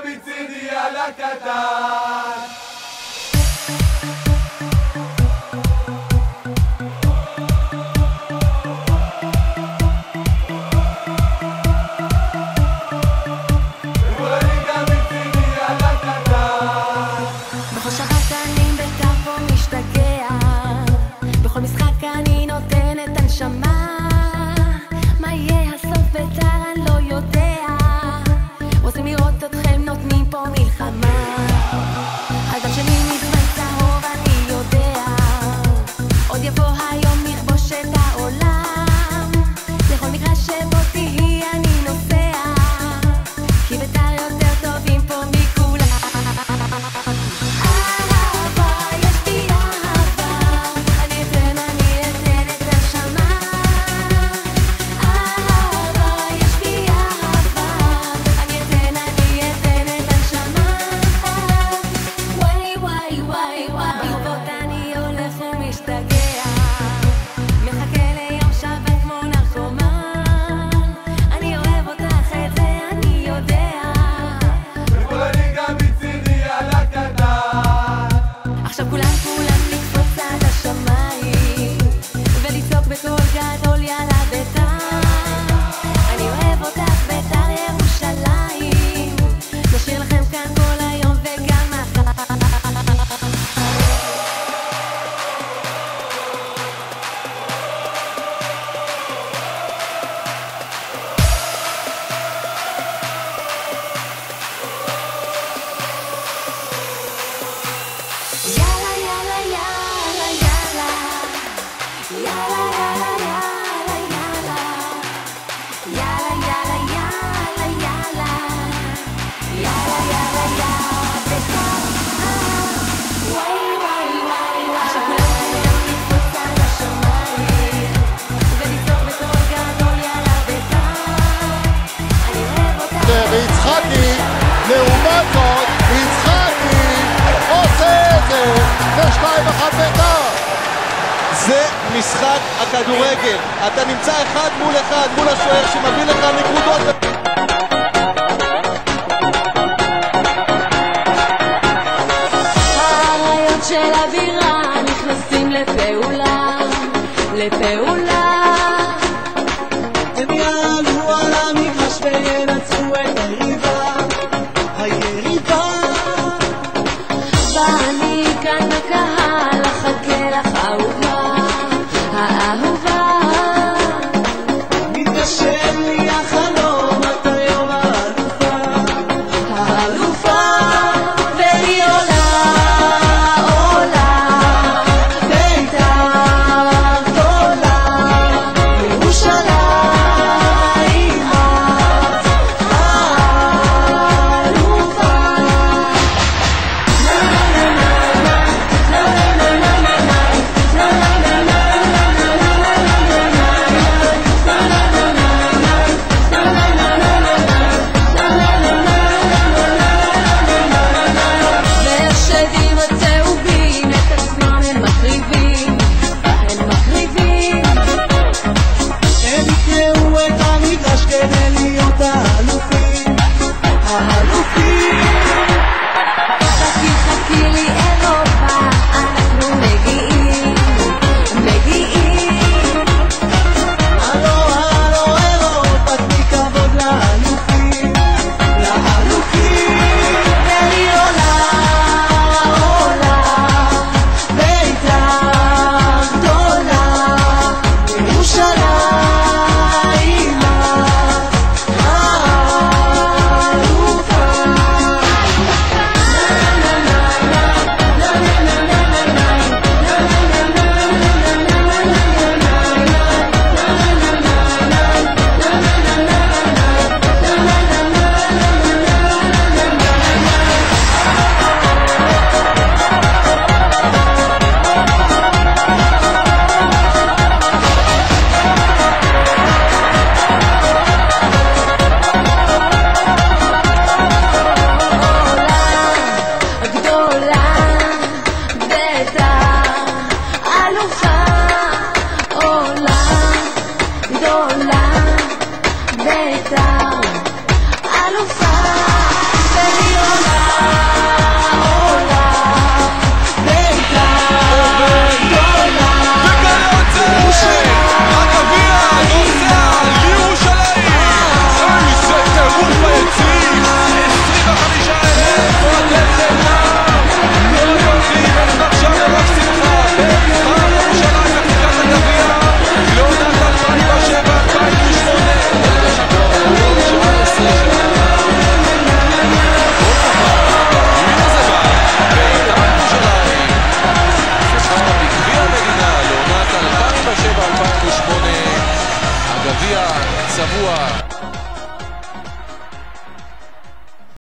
מצידי על הקטן. בכל משחק אני נותנת הנשמה. מה יהיה הסוף בית"ר אני לא יודע. רוצים לראות אתכם נותנים פה מלחמה. הדם שלי מזמן צהוב אני יודע. עוד יבוא היום לכבוש את העולם. לכל מגרש שבו תהי אני נוסע. כי בית"ר יותר טובים פה מכולם. ויצחקי, לעומת זאת, יצחקי עושה את זה ו2-1 בית"ר. זה משחק הכדורגל. אתה נמצא אחד מול אחד מול השוער שמביא לך נקודות.